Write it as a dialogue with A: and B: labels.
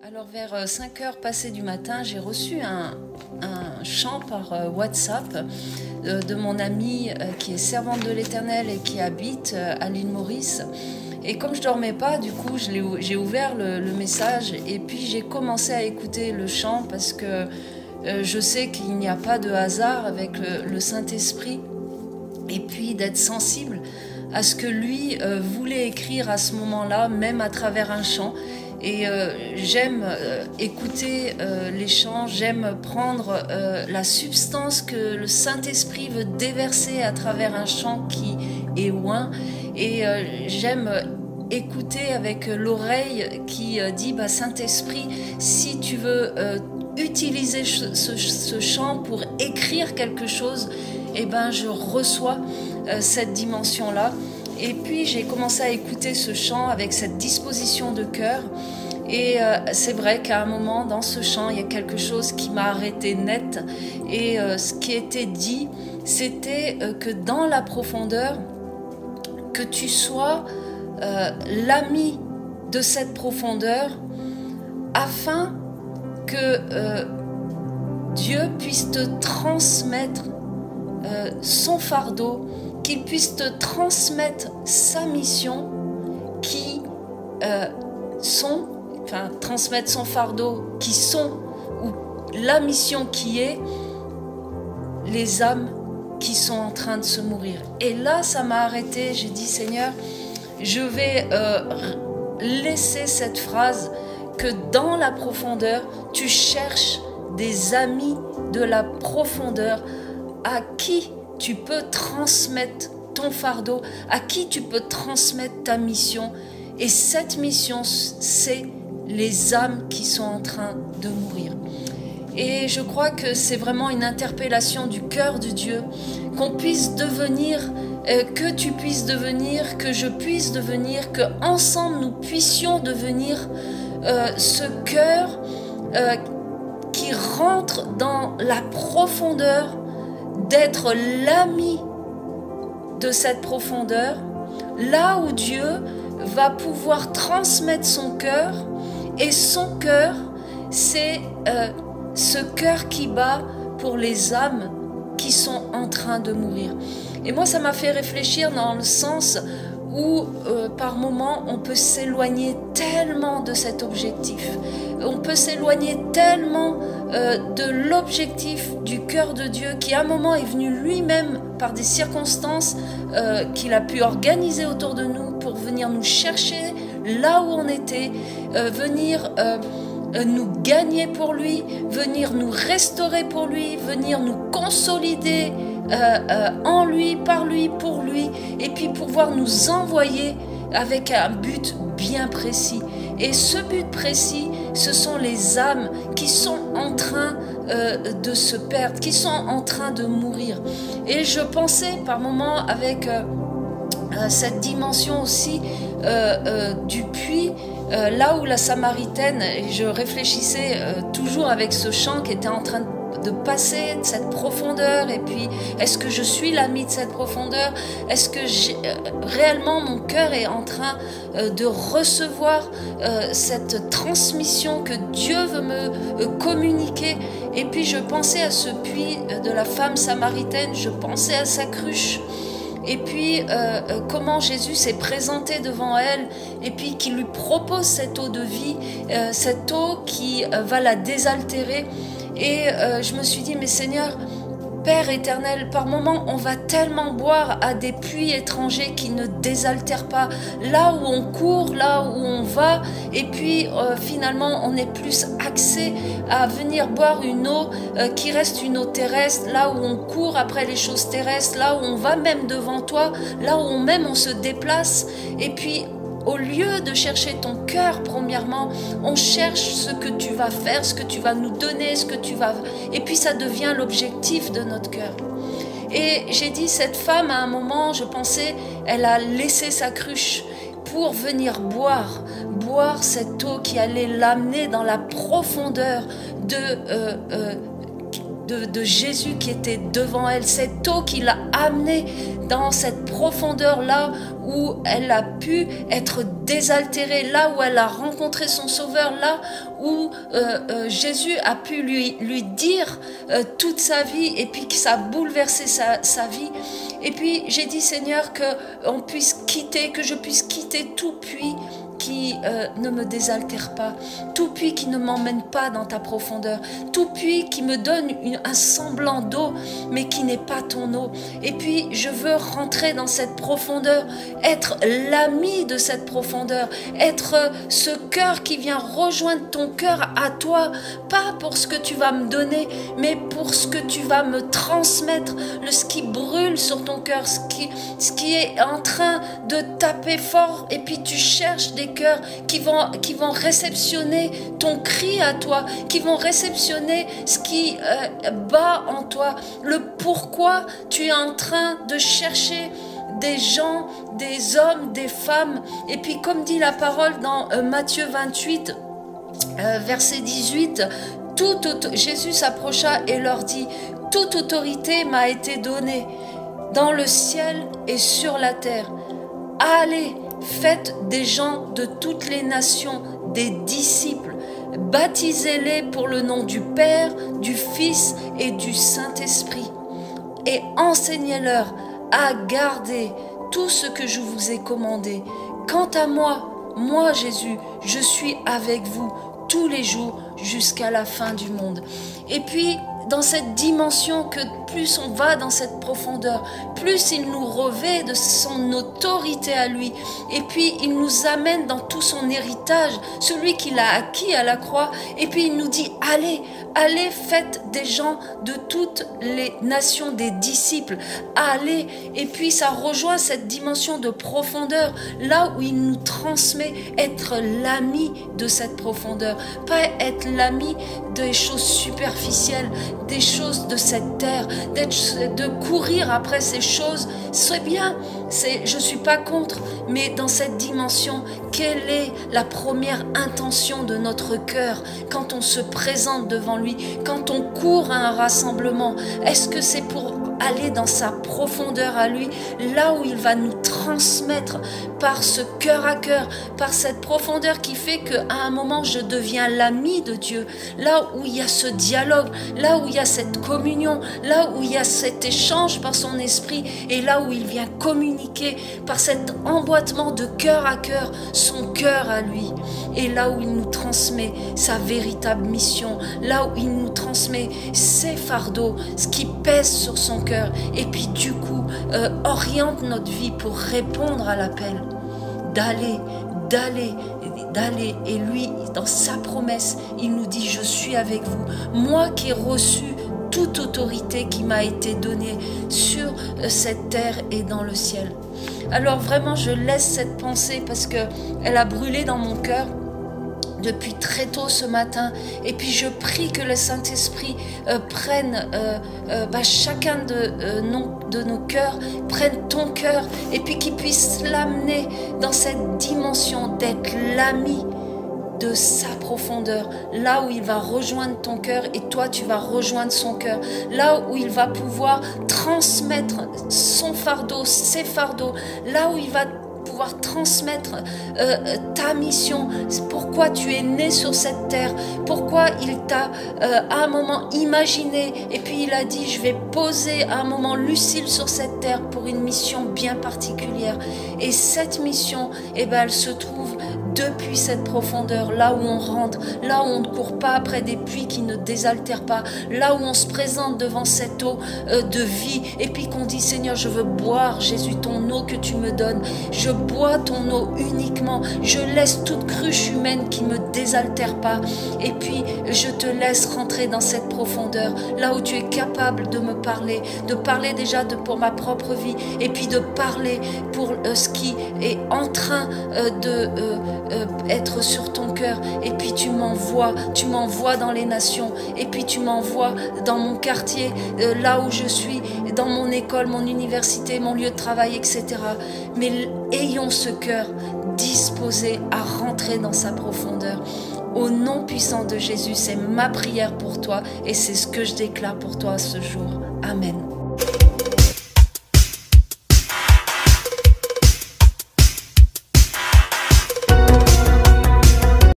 A: Alors vers 5 heures passées du matin, j'ai reçu un chant par WhatsApp de mon amie qui est servante de l'Éternel et qui habite à l'île Maurice. Et comme je dormais pas, du coup, j'ai ouvert le message et puis j'ai commencé à écouter le chant parce que je sais qu'il n'y a pas de hasard avec le Saint-Esprit. Et puis d'être sensible à ce que lui voulait écrire à ce moment-là, même à travers un chant. Et j'aime écouter les chants, j'aime prendre la substance que le Saint-Esprit veut déverser à travers un chant qui est loin. Et j'aime écouter avec l'oreille qui dit Saint-Esprit, si tu veux utiliser ce chant pour écrire quelque chose, eh ben, je reçois cette dimension-là. Et puis j'ai commencé à écouter ce chant avec cette disposition de cœur. Et c'est vrai qu'à un moment dans ce chant, il y a quelque chose qui m'a arrêté net. Et ce qui était dit, c'était que dans la profondeur, que tu sois l'ami de cette profondeur, afin que Dieu puisse te transmettre son fardeau, qu'il puisse te transmettre sa mission, qui transmettre son fardeau, qui sont, ou la mission qui est, les âmes qui sont en train de se mourir. Et là, ça m'a arrêté. J'ai dit, Seigneur, je vais laisser cette phrase, que dans la profondeur, tu cherches des amis de la profondeur à qui tu peux transmettre ton fardeau, à qui tu peux transmettre ta mission. Et cette mission, c'est les âmes qui sont en train de mourir. Et je crois que c'est vraiment une interpellation du cœur de Dieu, qu'on puisse devenir, que tu puisses devenir, que je puisse devenir, que ensemble nous puissions devenir ce cœur qui rentre dans la profondeur, d'être l'ami de cette profondeur, là où Dieu va pouvoir transmettre son cœur. Et son cœur, c'est ce cœur qui bat pour les âmes qui sont en train de mourir. Et moi, ça m'a fait réfléchir dans le sens où, par moments, on peut s'éloigner tellement de cet objectif. On peut s'éloigner tellement de l'objectif du cœur de Dieu, qui à un moment est venu lui-même par des circonstances qu'il a pu organiser autour de nous pour venir nous chercher là où on était, venir nous gagner pour lui, venir nous restaurer pour lui, venir nous consolider en lui, par lui, pour lui, et puis pouvoir nous envoyer avec un but bien précis. Et ce but précis, ce sont les âmes qui sont en train de se perdre, qui sont en train de mourir. Et je pensais par moments avec cette dimension aussi du puits, là où la Samaritaine, et je réfléchissais toujours avec ce chant qui était en train de passer de cette profondeur, et puis est-ce que je suis l'ami de cette profondeur, est-ce que réellement mon cœur est en train de recevoir cette transmission que Dieu veut me communiquer. Et puis je pensais à ce puits de la femme samaritaine, je pensais à sa cruche. Et puis comment Jésus s'est présenté devant elle, et puis qu'il lui propose cette eau de vie, cette eau qui va la désaltérer. Et je me suis dit, mais Seigneur, Père éternel, par moments on va tellement boire à des puits étrangers qui ne désaltèrent pas, là où on court, là où on va, et puis finalement on est plus axé à venir boire une eau qui reste une eau terrestre, là où on court après les choses terrestres, là où on va même devant toi, là où même on se déplace. Et puis au lieu de chercher ton cœur, premièrement, on cherche ce que tu vas faire, ce que tu vas nous donner, ce que tu vas... Et puis ça devient l'objectif de notre cœur. Et j'ai dit, cette femme, à un moment, je pensais, elle a laissé sa cruche pour venir boire cette eau qui allait l'amener dans la profondeur de Jésus qui était devant elle, cette eau qui l'a amenée dans cette profondeur-là où elle a pu être désaltérée, là où elle a rencontré son Sauveur, là où Jésus a pu lui dire toute sa vie, et puis que ça a bouleversé sa vie. Et puis j'ai dit, Seigneur, que je puisse quitter tout puits qui ne me désaltère pas, tout puits qui ne m'emmène pas dans ta profondeur, tout puits qui me donne un semblant d'eau, mais qui n'est pas ton eau. Et puis je veux rentrer dans cette profondeur, être l'ami de cette profondeur, être ce cœur qui vient rejoindre ton cœur à toi, pas pour ce que tu vas me donner, mais pour ce que tu vas me transmettre, ce qui brûle sur ton cœur, ce qui est en train de taper fort, et puis tu cherches des cœurs qui vont réceptionner ton cri à toi, qui vont réceptionner ce qui bat en toi, le pourquoi tu es en train de chercher des gens, des hommes, des femmes. Et puis comme dit la parole dans Matthieu 28, verset 18, Jésus s'approcha et leur dit, « Toute autorité m'a été donnée dans le ciel et sur la terre. Allez, faites des gens de toutes les nations, des disciples, baptisez-les pour le nom du Père, du Fils et du Saint-Esprit, et enseignez-leur à garder tout ce que je vous ai commandé. Quant à moi Jésus, je suis avec vous tous les jours jusqu'à la fin du monde. » Et puis, dans cette dimension, que plus on va dans cette profondeur, plus il nous revêt de son autorité à lui. Et puis il nous amène dans tout son héritage, celui qu'il a acquis à la croix. Et puis il nous dit, allez, allez, faites des gens de toutes les nations, des disciples. Allez. Et puis ça rejoint cette dimension de profondeur, là où il nous transmet être l'ami de cette profondeur. Pas être l'ami des choses superficielles, des choses de cette terre, de courir après ces choses. C'est bien, je ne suis pas contre, mais dans cette dimension, quelle est la première intention de notre cœur quand on se présente devant lui, quand on court à un rassemblement? Est-ce que c'est pour aller dans sa profondeur à lui, là où il va nous transmettre par ce cœur à cœur, par cette profondeur qui fait qu'à un moment je deviens l'ami de Dieu, là où il y a ce dialogue, là où il y a cette communion, là où il y a cet échange par son esprit, et là où il vient communiquer par cet emboîtement de cœur à cœur, son cœur à lui, et là où il nous transmet sa véritable mission, là où il nous transmet ses fardeaux, ce qui pèse sur son cœur, et puis du coup oriente notre vie pour répondre à l'appel d'aller. Et lui, dans sa promesse, il nous dit, je suis avec vous, moi qui ai reçu toute autorité qui m'a été donnée sur cette terre et dans le ciel. Alors vraiment, je laisse cette pensée parce qu'elle a brûlé dans mon cœur depuis très tôt ce matin, et puis je prie que le Saint-Esprit prenne chacun de nos cœurs, prenne ton cœur, et puis qu'il puisse l'amener dans cette dimension d'être l'ami de sa profondeur, là où il va rejoindre ton cœur et toi tu vas rejoindre son cœur, là où il va pouvoir transmettre son fardeau, ses fardeaux, là où il va pouvoir transmettre ta mission, pourquoi tu es né sur cette terre, pourquoi il t'a à un moment imaginé, et puis il a dit, je vais poser à un moment Lucille sur cette terre pour une mission bien particulière. Et cette mission, elle se trouve depuis cette profondeur, là où on rentre, là où on ne court pas après des puits qui ne désaltèrent pas, là où on se présente devant cette eau de vie, et puis qu'on dit, Seigneur, je veux boire, Jésus, ton eau que tu me donnes, je bois ton eau uniquement, je laisse toute cruche humaine qui ne me désaltère pas, et puis je te laisse rentrer dans cette profondeur, là où tu es capable de me parler, de parler déjà pour ma propre vie, et puis de parler pour ce qui est en train être sur ton cœur, et puis tu m'envoies dans les nations, et puis tu m'envoies dans mon quartier, là où je suis, dans mon école, mon université, mon lieu de travail, etc. Mais ayons ce cœur disposé à rentrer dans sa profondeur, Au nom puissant de Jésus, c'est ma prière pour toi et c'est ce que je déclare pour toi ce jour. Amen.